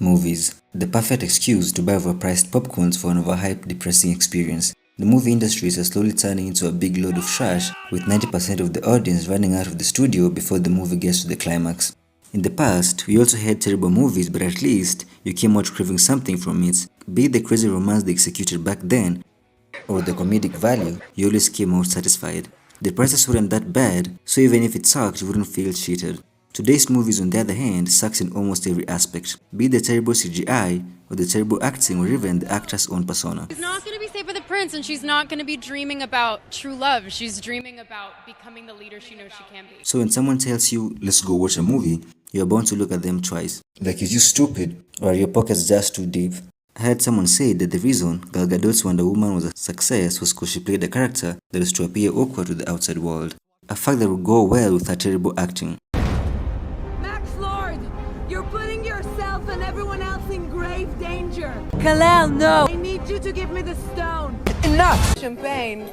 Movies, the perfect excuse to buy overpriced popcorns for an overhyped, depressing experience. The movie industry is slowly turning into a big load of trash, with 90% of the audience running out of the studio before the movie gets to the climax. In the past, we also had terrible movies, but at least you came out craving something from it. Be it the crazy romance they executed back then, or the comedic value, you always came out satisfied. The prices weren't that bad, so even if it sucked, you wouldn't feel cheated. Today's movies, on the other hand, sucks in almost every aspect, be it the terrible CGI, or the terrible acting, or even the actor's own persona. She's not going to be safe with the prince, and she's not going to be dreaming about true love. She's dreaming about becoming the leader she knows she can be. So when someone tells you, let's go watch a movie, you're bound to look at them twice. Like, is you stupid? Or are your pockets just too deep? I heard someone say that the reason Gal Gadot's Wonder Woman was a success was because she played a character that was to appear awkward to the outside world. A fact that would go well with her terrible acting. Max Lord, you're putting yourself and everyone else in grave danger. Kal-El, no! I need you to give me the stone. Enough! Champagne.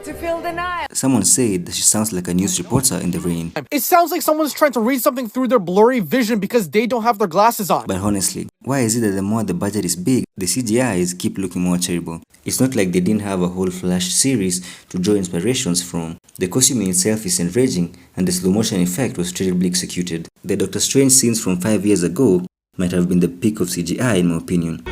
To fill the night. Someone said that she sounds like a news reporter in the rain. It sounds like someone's trying to read something through their blurry vision because they don't have their glasses on. But honestly, why is it that the more the budget is big, the CGIs keep looking more terrible? It's not like they didn't have a whole Flash series to draw inspirations from. The costume in itself is enraging, and the slow motion effect was terribly executed. The Doctor Strange scenes from 5 years ago might have been the peak of CGI in my opinion.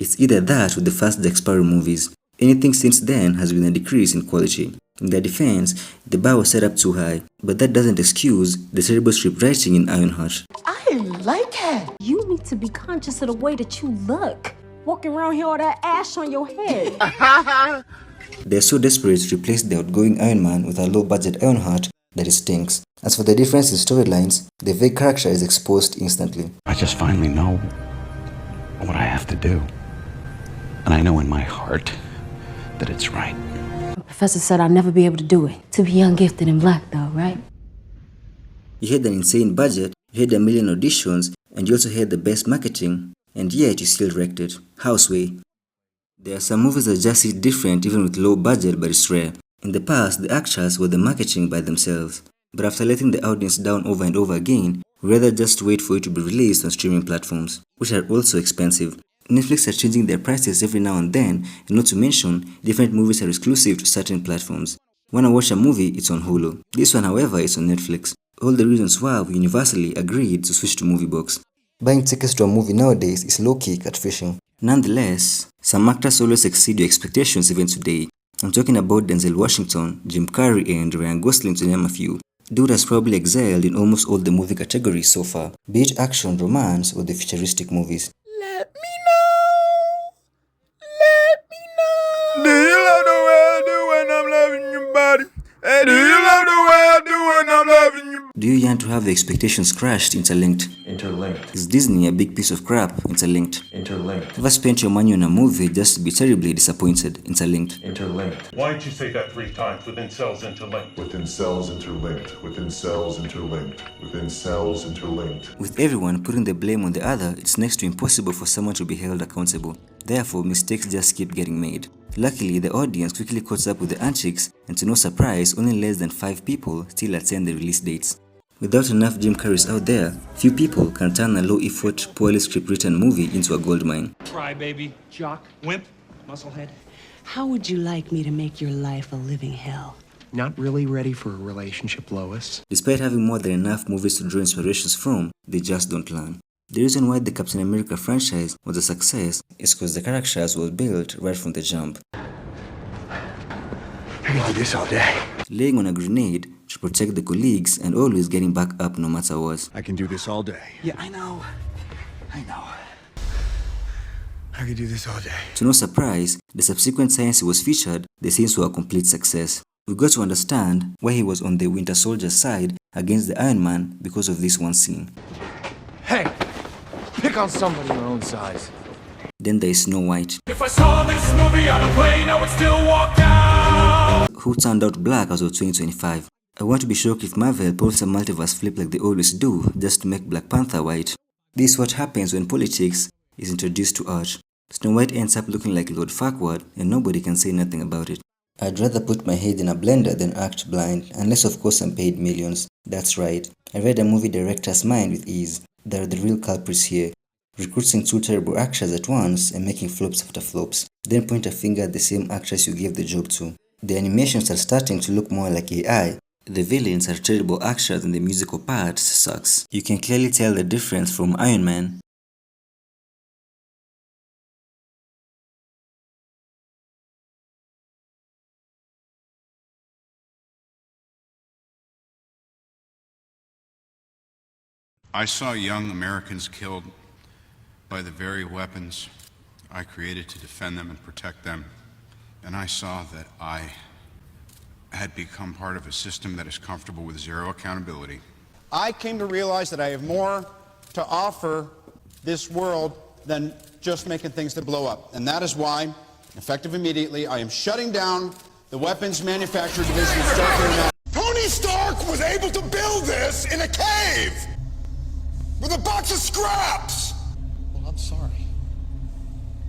It's either that or the first Jack Sparrow movies. Anything since then has been a decrease in quality. In their defense, the bar was set up too high, but that doesn't excuse the terrible script writing in Ironheart. I like it! You need to be conscious of the way that you look. Walking around here with that ash on your head. They're so desperate to replace the outgoing Iron Man with a low-budget Ironheart that it stinks. As for the difference in storylines, the vague character is exposed instantly. I just finally know what I have to do. And I know in my heart that it's right. The professor said I'd never be able to do it. To be young, gifted, and black though, right? You had an insane budget, you had a million auditions, and you also had the best marketing, and yet you still wrecked it. Houseway. There are some movies that just hit different even with low budget, but it's rare. In the past, the actors were the marketing by themselves. But after letting the audience down over and over again, we rather just wait for it to be released on streaming platforms, which are also expensive. Netflix are changing their prices every now and then, and not to mention, different movies are exclusive to certain platforms. When I watch a movie, it's on Hulu. This one, however, is on Netflix. All the reasons why we universally agreed to switch to MovieBox. Buying tickets to a movie nowadays is low-key catfishing. Nonetheless, some actors always exceed your expectations even today. I'm talking about Denzel Washington, Jim Carrey, and Ryan Gosling to name a few. Dude has probably excelled in almost all the movie categories so far, be it action, romance, or the futuristic movies. Let me know. Let me know. Do you love the way I do when I'm loving your body? Hey, do you love the way I do when I'm loving you? Do you yearn to have the expectations crushed, interlinked? Interlinked. Is Disney a big piece of crap, interlinked? Interlinked. Ever spent your money on a movie just to be terribly disappointed, interlinked? Interlinked. Why don't you say that 3 times? Within cells interlinked. Within cells interlinked, within cells interlinked, within cells interlinked. With everyone putting the blame on the other, it's next to impossible for someone to be held accountable. Therefore, mistakes just keep getting made. Luckily, the audience quickly caught up with the antics, and to no surprise, only less than 5 people still attend the release dates. Without enough Jim Carreys out there, few people can turn a low-effort, poorly script-written movie into a goldmine. Cry, baby, jock, wimp, musclehead. How would you like me to make your life a living hell? Not really ready for a relationship, Lois. Despite having more than enough movies to draw inspirations from, they just don't learn. The reason why the Captain America franchise was a success is because the characters were built right from the jump. I can do this all day. Laying on a grenade to protect the colleagues and always getting back up no matter what. I can do this all day. Yeah, I know. I can do this all day. To no surprise, the subsequent times he was featured, the scenes were a complete success. We got to understand why he was on the Winter Soldier's side against the Iron Man because of this one scene. Hey, pick on somebody your own size. Then there is Snow White, If I saw this movie on a plane, I would still walk down. who turned out black as of 2025. I want to be shocked if Marvel pulls a multiverse flip like they always do just to make Black Panther white. This is what happens when politics is introduced to art. Snow White ends up looking like Lord Farquaad and nobody can say nothing about it. I'd rather put my head in a blender than act blind, unless of course I'm paid millions. That's right. I read a movie director's mind with ease. They're the real culprits here. Recruiting two terrible actors at once and making flops after flops. Then point a finger at the same actress you gave the job to. The animations are starting to look more like AI. The villains are terrible actors and the musical part sucks. You can clearly tell the difference from Iron Man. I saw young Americans killed by the very weapons I created to defend them and protect them. And I saw that I had become part of a system that is comfortable with zero accountability. I came to realize that I have more to offer this world than just making things that blow up. And that is why, effective immediately, I am shutting down the weapons manufacturer division of Stark International. Tony Stark was able to build this in a cave with a box of scraps. Well, I'm sorry.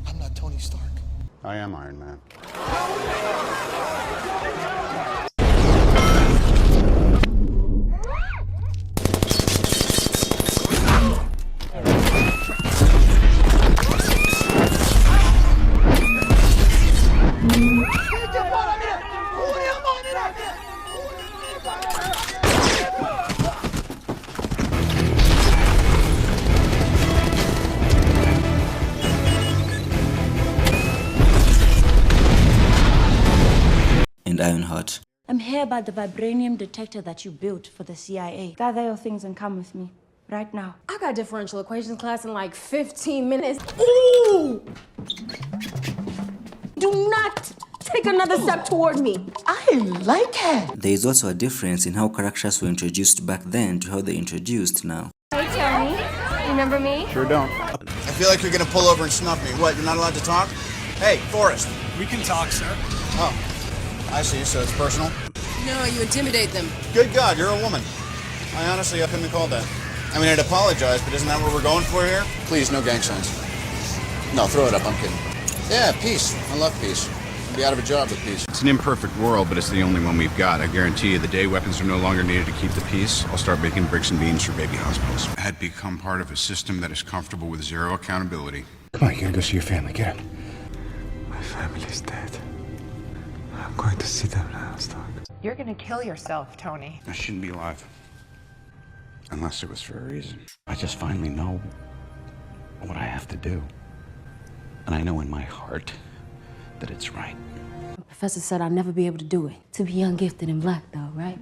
I'm not Tony Stark. I am Iron Man. And Ironheart. I'm here by the vibranium detector that you built for the CIA. Gather your things and come with me. Right now. I got differential equations class in like 15 minutes. Ooh! Do not take another step toward me. I like it. There is also a difference in how characters were introduced back then to how they're introduced now. Hey, Tony. Remember me? Sure don't. I feel like you're gonna pull over and snuff me. What, you're not allowed to talk? Hey, Forrest. We can talk, sir. Oh, I see, so it's personal? No, you intimidate them. Good God, you're a woman. I honestly couldn't have called that. I mean, I'd apologize, but isn't that what we're going for here? Please, no gang signs. No, throw it up, I'm kidding. Yeah, peace. I love peace. I'll be out of a job with peace. It's an imperfect world, but it's the only one we've got. I guarantee you, the day weapons are no longer needed to keep the peace, I'll start making bricks and beans for baby hospitals. I had become part of a system that is comfortable with zero accountability. Come on, you gotta go see your family. Get up. My family's dead. I'm going to see them now, Stark. You're gonna kill yourself, Tony. I shouldn't be alive. Unless it was for a reason. I just finally know what I have to do. And I know in my heart that it's right. The professor said I'd never be able to do it. To be young, gifted, and black, though, right?